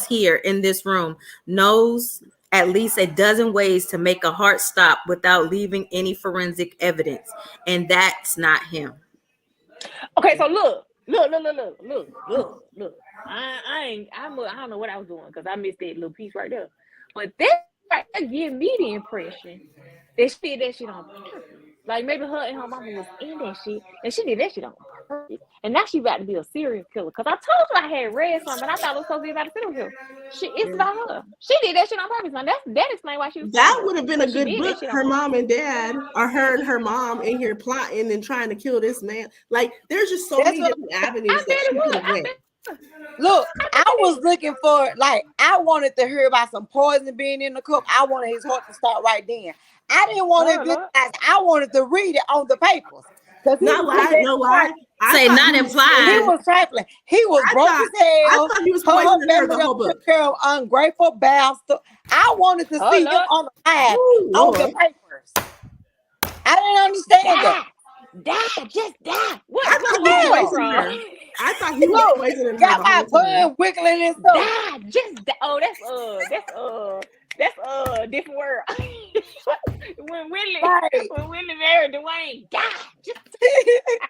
here in this room knows at least a dozen ways to make a heart stop without leaving any forensic evidence, and that's not him. Okay, so look. I don't know what I was doing because I missed that little piece right there. But that right there give me the impression that she did that shit on purpose. Like maybe her and her mama was in that shit and she did that shit on purpose. And now she about to be a serial killer. Cause I told you I had read something, but I thought it was supposed to be about a serial killer. It's Yeah. about her. She did that shit on purpose. Now that explains why she was That fucking up. would have been a Cause she good did that book. shit on Her purpose. mom and dad, or her and her mom in here plotting and trying to kill this man. Like, there's just so That's many what different I avenues that bet it she could would. have went. look, I bet I it was is. looking for like I wanted to hear about some poison being in the cup. I wanted his heart to start right then. I didn't want to Oh Lord. visualize. I wanted to read it on the papers. Because he Not was just lie, no lie. trifling. I Say thought not he was He implied. poisoning. was trifling. He was I broke thought as hell. he was Her poisoning her family the done whole took book. care of ungrateful bastard. I wanted to Oh see him Lord, on the live Oh on the Lord. papers. I didn't understand that. die, die, just die. I What thought he what was went Hell, poisoning wrong? her. I thought he was look, poisoning her got the my whole time. tongue wiggling and stuff. Die, just die. Oh, that's different word. when Willie Like, when Willie married Dwayne, die, just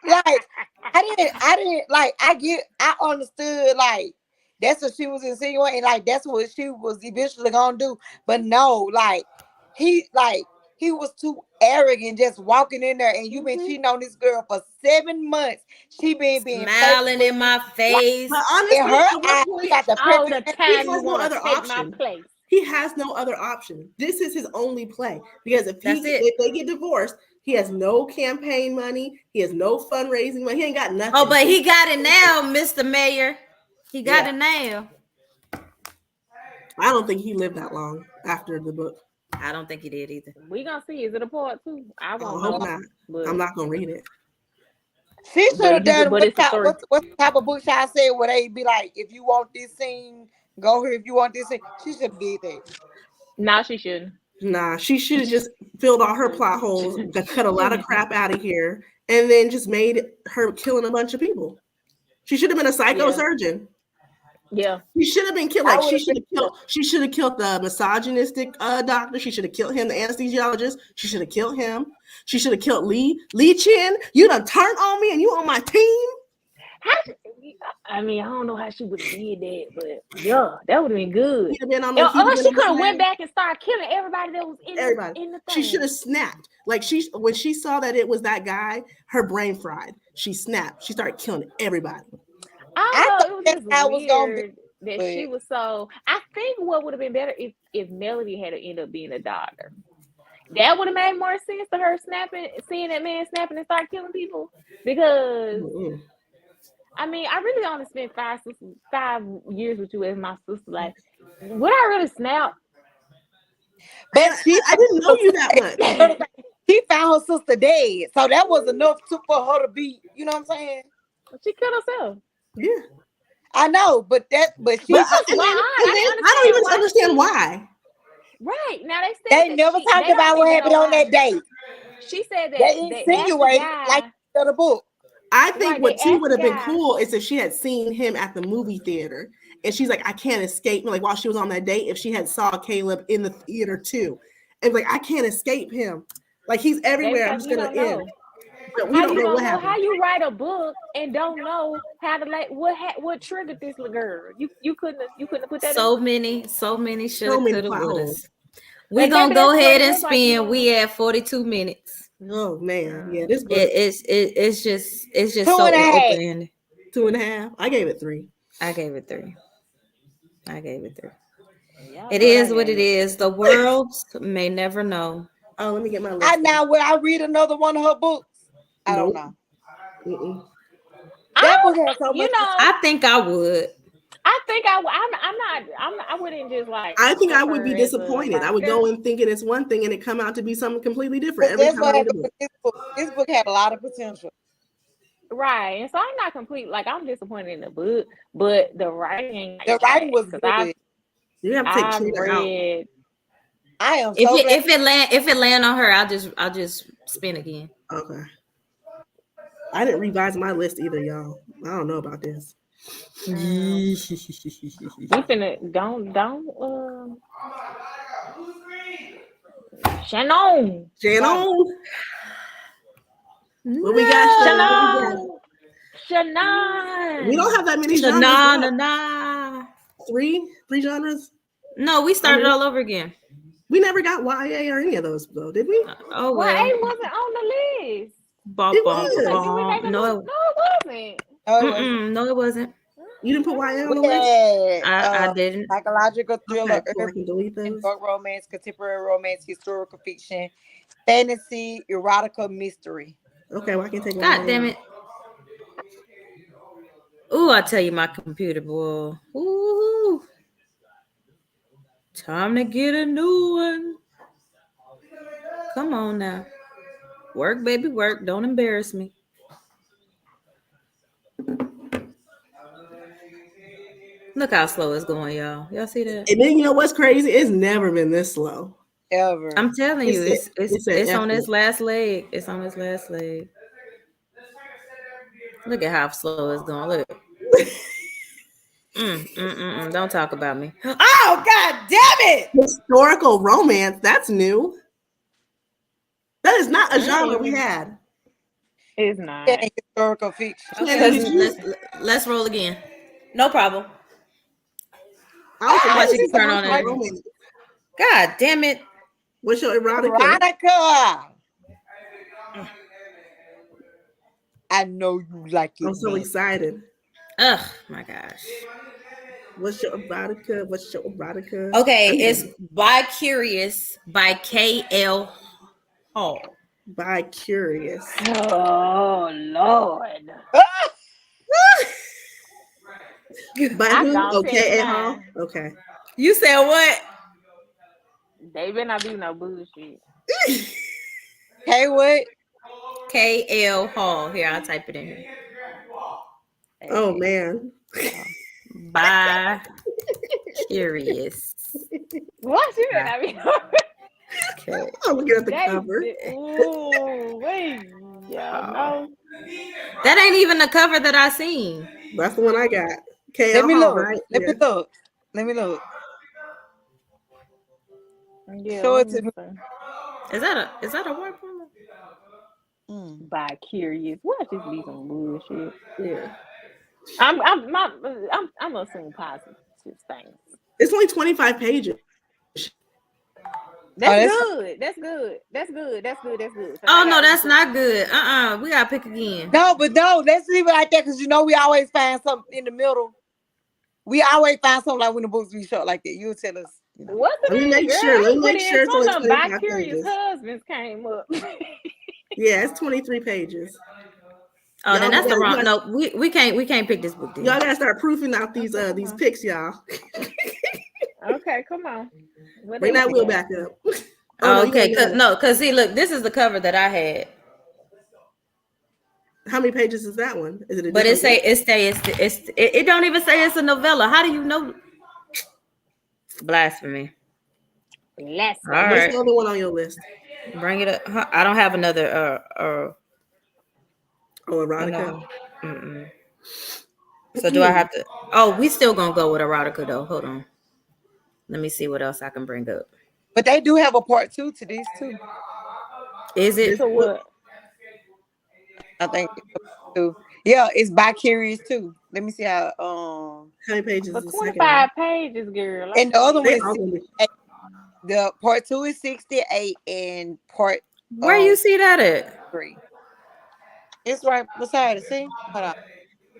like I didn't like. I understood like that's what she was insinuating. Like that's what she was eventually gonna do. But no, like he was too arrogant, just walking in there, and you been mm-hmm. cheating on this girl for 7 months. She been being Smiling faithful. in my Like But face. in honestly, her at what eyes, she point got the All perfect the man. he time you has no want to other take my option? place. He has no other option. This is his only play because That's it. if they get divorced, he has no campaign money. He has no fundraising money. He ain't got Oh, nothing. but he got it now, Mr. Mayor. He got Yeah, it now. I don't think he lived that long after the book. I don't think he did either. We gonna see. Is it a part two? I I won't hope know, not. I'm but not gonna read it. She should have done but it's a three. what type of book I said where they be like, if you want this scene, go here. If you want this scene, she should have did that. No, she shouldn't. Nah, she should have just filled all her plot holes, cut a lot of crap out of here, and then just made her killing a bunch of people. She should have been a Yeah, psychosurgeon. yeah. She should have been killed. I Like would have been. she should have killed the misogynistic doctor. She should have killed him, the anesthesiologist. She should have killed him. She should have killed Lee Chin. You done turned on me, and you on my team. How, I mean, I don't know how she would have did that, but yeah, that would have been good. He'd have been on the. He'd have Or been she on could my have went lane. back and started killing everybody that was Everybody. in the She should thing. have snapped. Like when she saw that it was that guy, her brain fried. She snapped. She started killing everybody. I I don't thought know. It was that's just how it was gonna be, weird that but she was so. I think what would have been better if Melody had to end up being a doctor. That would have made more sense to her seeing that man snapping and start killing people. Because Mm-mm. I mean, I really only spent 5 years with you as my sister. Like, would I really snap? And but she I didn't know you that much. she found her sister dead, so that was enough for her to be. You know what I'm saying? She killed herself. Yeah, I know, but but she Which was and then odd. I didn't I don't understand even why understand she. why. Right now they said they that never they talked about don't what even know happened on why. that date. She said that They they asked the insinuated like guy. in the book. I think Right, they what too asked would the have been guy. cool is if she had seen him at the movie theater and she's like, I can't escape. Like while she was on that date, if she had saw Caleb in the theater too, and like I can't escape him. Like he's Baby, everywhere. I'm because just you gonna don't end. know. But we How don't you know what don't know? happened. How you write a book and don't know how to like what triggered this little girl? You couldn't have put that in. So many So shoulda, many coulda, plot holes. wouldas. We And gonna maybe go that's what ahead it and was like. You spin. don't. We at 42 minutes. Oh man, Uh, yeah, this book It's just Two so and a half. open ended. 2.5. I gave it 3. I gave it 3. I gave it 3. y'all It know what I is what it gave it. is. The world may never know. Oh, let me get my I list. now would I read another one of her books? I don't Nope. know. Mm-mm. That book has so You much. know, I think I would. I think I wouldn't just like I think I have would her be as a disappointed. I would writer. go in thinking it's one thing and it come out to be something completely different But every that's time I what read a happened book. with this book. This book had a lot of potential. Right. And so I'm not complete like I'm disappointed in the book, but the writing ain't like The writing trash. was Because good. You have to take I've Trina out. read I am so glad. If it land on her, I'll just spin again. Okay. I didn't revise my list either, y'all. I don't know about this. we finna Shannon. Mama. Shannon, what we got, Shannon? What we got? No. We don't Shannon. have that many genres Na na left. na. Three genres. No, we started all over again. We never got YA or any of those though, did we? Oh Well, well. A wasn't on the list. Bum, It bum, was. Did we make a bum. no, it wasn't. No, it wasn't. No, it wasn't. You didn't put YA on We the list? had I didn't. psychological thriller, Okay, cool. I can delete urban, those. book romance, contemporary romance, historical fiction, fantasy, erotica, mystery. Okay, well I can take God YA damn out. it. Ooh, I tell you, my computer, boy. Ooh, time to get a new one. Come on now. Work, baby, work. Don't embarrass me. Look how slow it's going, y'all. Y'all see that? And then you know what's crazy? It's never been this slow. Ever. I'm telling It you, said it said it's on its effort. last leg. It's on its last leg. Look at how slow it's going. Look. Don't talk about me. Oh God damn it! Historical romance. That's new. That is not a I ain't genre we even. had. It's Yeah, not. historical fiction. Shannon, Okay, did Cause you? let's roll again. No problem. I was like, Watch what it is turn on historical and romance? God damn it! What's your erotica? Veronica. I know you like I'm it, so man. excited. Ugh, my gosh. What's your erotica? What's your erotica? Okay, I need it's to By Curious by K.L. Hall. buy curious. oh Lord, By I who? gonna tell you Okay, at Hall. mine. Okay. You said what? They better not be no bullshit. Hey, what? K.L. Hall. Here, I'll type it in here. Oh Hey, man. By Curious. what you By better not be? K. I'm looking at the They, cover. ooh, wait, yeah, Hall. no. That ain't even the cover that I seen. That's the one I got. Let KL me Hall, look. right? Let me Yeah. look. Let me look. Yeah, Show let it to me me. see. Is that a white woman? Mm. By curious, what just be some bullshit? Yeah. I'm assuming positive things. It's only 25 pages. Oh, That's that's good. That's good. That's good. That's good. That's good. Cause I Oh no, got that's some. not good. We gotta pick again. no, but no. Let's leave it like that because you know we always find something in the middle. We always find something like when the books be short like that. You'll tell us, you know. What's the Let me name, make girl? sure. Let I me put make it in sure it's only some of them. By 25 curious pages. husbands came up. Yeah, it's 23 pages. Oh, then Y'all that's the gotta, wrong. No, we can't pick this book then. y'all gotta start proofing out Okay, come these on. pics, y'all. Okay, come on. What Bring else that you wheel got? back up. Oh no, Oh, you got okay, another. cause see, look, this is the cover that I had, How many pages is that one? Is it a but it different say book? it don't even say it's a novella. How do you know? Blasphemy. All What's right, the Blasphemy. other one on your list? bring it up. I don't have another Oh, erotica. another. Mm-mm. So do I have to? Oh, we still gonna go with erotica though. Hold on. Let me see what else I can bring up. But they do have a part two to this too. Is This it? To book. what? I think it's a part two. Yeah, it's by curious too. Let me see how. How many pages is But the second one? 25 pages, girl. I And the other mean, one They is all gonna be. 68. The part two is 68, and part Where you um see that at? 3. It's right beside it. See, hold on.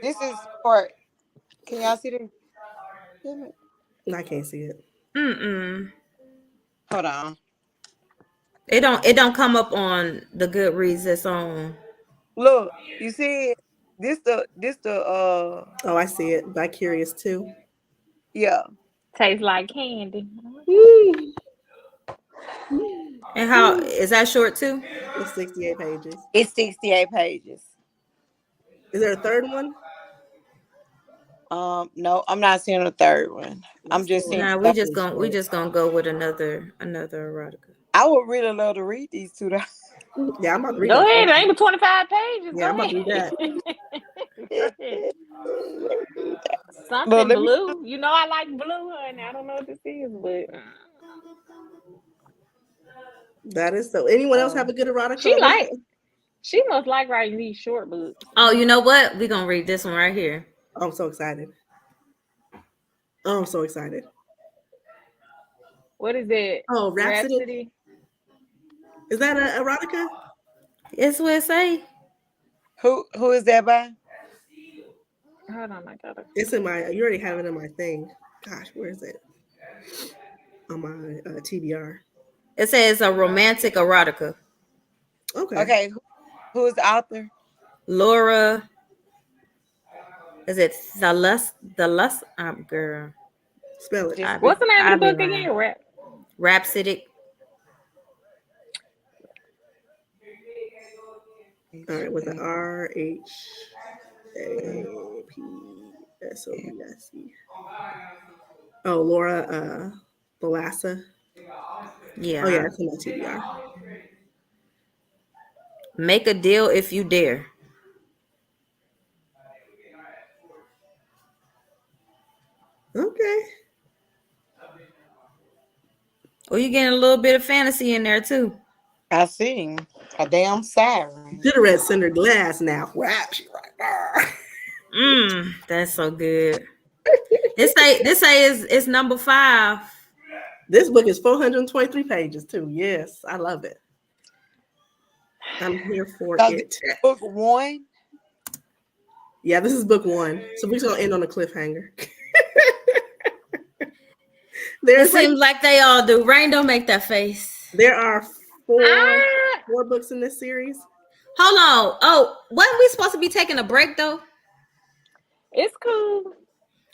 This is part. Can y'all see this? Damn it. I can't see it. Mm-mm. Hold on. It don't come up on the Goodreads that's on. Look, you see it? This the Oh, I see it. By Curious too. yeah. tastes like candy. Okay. Woo. And how is that short too? It's 68 pages. It's 68 pages. Is there a third one? No, I'm not seeing the third one. I'm That's just seeing still Nah, the. pretty we short. just gonna go with another erotica. I would really love to read these two. Though. Yeah, I'm about to read Go that ahead. first It ain't one. but 25 pages. Yeah, Go I'm about to read ahead. that. Go ahead. Let me read that. Look, Something let me. blue. You know I like blue, honey. I don't know what this is, but That is so. Anyone else have Um, a good she erotica? What's like the? she must like writing these short books. Oh, you know what? We gonna read this one right here. Oh, I'm so excited. Oh, I'm so excited. What is it? Oh, Rhapsody. Rhapsody? Is that a erotica? It's what it say. who is that by? Hold on, I gotta. It's in my. You already have it in my thing. Gosh, where is it? On my TBR. It says a romantic erotica. Okay, Okay, who is the author? Laura, is it the lust girl? spell it. Just What's the name of I the be book lying. again? Rhapsodic. All right, with the RHAP. SOBSE. Oh, Laura Balassa. Oh yeah, Yeah. it's in my TBR. Make a deal if you dare. Okay. Oh, you getting a little bit of fantasy in there too. I see a damn siren. Should have read Cinder Glass now. Wow, she right there. That's so good. This say is number 5. This book is 423 pages too. Yes, I love it. I'm here for So this it. book one. Yeah, this is book 1. So we're just gonna end on a cliffhanger. It There's like seems like they all do. Rain, don't make that face. there are Ah, four books in this series. Hold on. Oh, wasn't we supposed to be taking a break though? it's cool.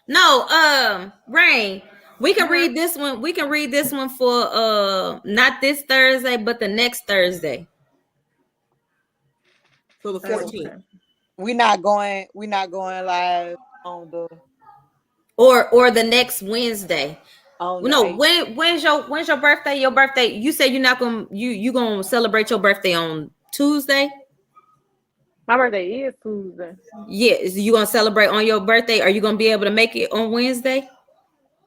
No, Rain. We can Uh-huh. read this one. We can read this one for not this Thursday, but the next Thursday. So the Oh, 14th. okay. We're not going. We're not going live on the Or the next Wednesday. on the No, 8th. when's your birthday? Your birthday. You said you're not gonna you gonna celebrate your birthday on Tuesday? My birthday is Tuesday. Yeah, is you gonna celebrate on your birthday? Are you gonna be able to make it on Wednesday?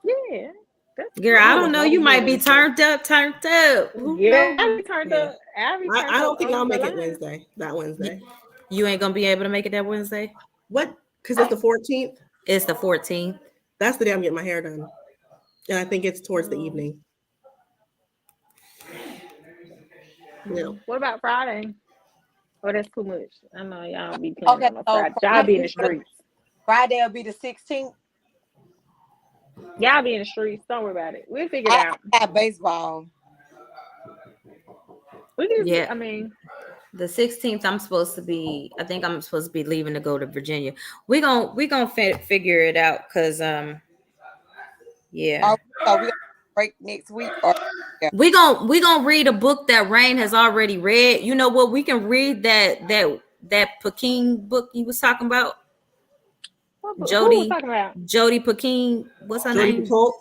Yeah. That's Girl, I I don't don't know know. if I'll You be here might be Wednesday. turned up, turned up. Who yeah. knows? I'll be turned Yeah. up. I'll be turned I don't up think I'll on the make it line. Wednesday. That Wednesday. You ain't gonna be able to make it that Wednesday. What? Because it's the 14th. It's the 14th. That's the day I'm getting my hair done. And I think it's towards the evening. Yeah. What about Friday? Oh, that's too much. I know y'all don't be playing Okay, on no so Friday. Y'all be in the streets. Friday will be the 16th. Y'all be in the streets. Don't worry about it. We'll figure it I out. have baseball. We just, Yeah. I mean, The 16th, I'm supposed to be. I think I'm supposed to be leaving to go to Virginia. We gonna figure it out because yeah. So we gonna break next week or yeah. We gonna read a book that Rain has already read. You know what? We can read that Peking book you was talking about. who was talking about? Jody Peking. What's her Jody name? Picoult.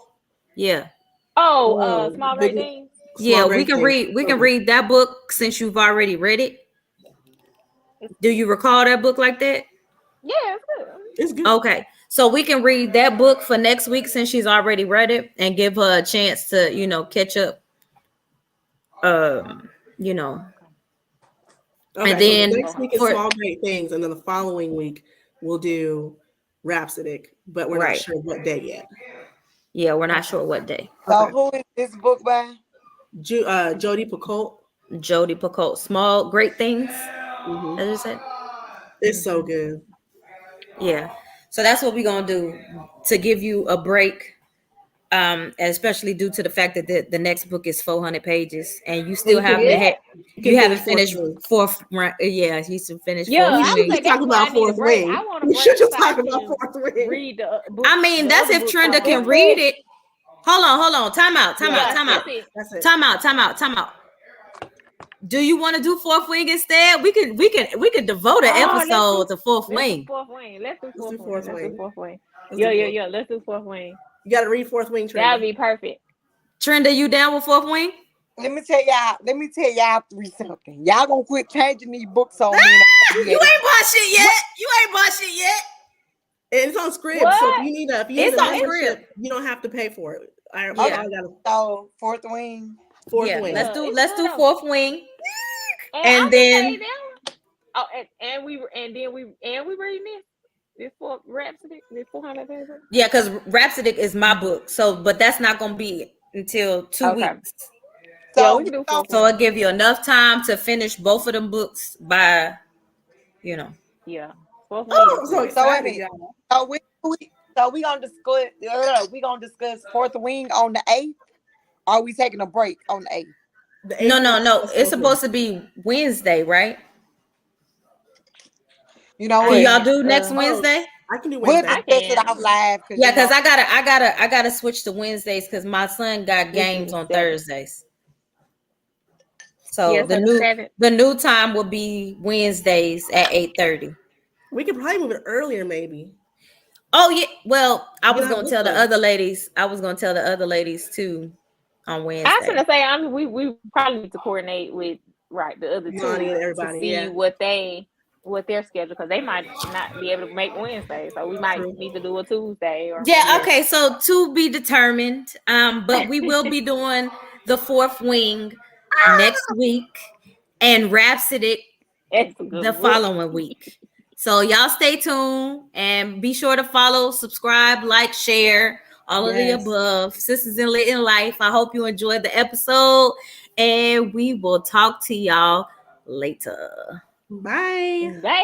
Yeah. Oh, Oh, Small Great big, Things. Yeah, small we great can things. read that book since you've already read it. Do you recall that book like that? Yeah, it's good. It's good. Okay. So we can read that book for next week since she's already read it and give her a chance to, catch up. You know. Okay, And so the then next week is for small great things, and then the following week we'll do Rhapsodic, but we're not right. sure what day yet. Yeah, we're not sure what day. So Okay. who is this book by? Jody Picoult. Jody Picoult. Small Great Things. Mm-hmm. As you said. It's so good. Yeah. So that's what we're gonna do to give you a break. Especially due to the fact that the next book is 400 pages and you Well, still haven't Yeah. you haven't fourth finished wing. fourth round. Yeah, you should finish Yeah, fourth We I should would wing. say just talk that's why I about need a fourth break. wing. I want a We break should just so I talk about can fourth wing. read the book. I mean, the that's other if books Trina on. can That's read it. it. Hold on. Time out. Yeah, Yeah, that's it. that's it. Time out. Do you want to do fourth wing instead? We can devote an Oh, episode to fourth let's do wing. fourth wing. Let's do Let's fourth do wing. fourth Let's do wing. fourth wing. Let's do fourth. Yeah. Let's do fourth wing. You got to read fourth wing, Trina. That'd be perfect. Trina, you down with fourth wing? Let me tell y'all something. Y'all gonna quit changing these books on me. You ain't bought shit yet. And it's on Scribd, What? so if you need a It's on membership, you don't have to pay for it. I Yeah. got a So fourth wing. fourth Yeah, wing. let's do It's good. fourth wing. And And I'm then- gonna say that. Oh, and we reading this for Rhapsody, this 400 pages. Yeah, because Rhapsodic is my book. So, but that's not gonna be until 2 Okay. weeks. Yeah, So we can do we fourth So wing. it'll give you enough time to finish both of them books by, Yeah, fourth wing. Oh, I'm is so good. So wait a excited, minute. y'all. we gonna discuss fourth wing on the 8th. Are we taking a break on the 8th? The No. 8th It's supposed to be Wednesday, right? You know Can what? y'all do next Wednesday? I can do We'll Wednesday. discuss it off live. Yeah, because I gotta switch to Wednesdays because my son got games on Thursdays. So Yeah, so the 7th. the new time will be Wednesdays at 8:30. We could probably move it earlier, maybe. Oh yeah. Well, I You was don't have gonna book tell the club. other ladies. I was gonna tell the other ladies too on I was Wednesday. gonna say, we probably need to coordinate with right the other Monty two and to everybody. see Yeah, what their schedule, because they might not be able to make Wednesday, so we might true. need to do a Tuesday or Yeah, Yes. whatever. okay, so to be determined. But we will be doing the fourth wing next week and Rhapsody It's a the good book. following week. So y'all stay tuned and be sure to follow, subscribe, like, share, all of the Yes. above. Sisters in Lit in Life. I hope you enjoyed the episode and we will talk to y'all later. Bye. Bye.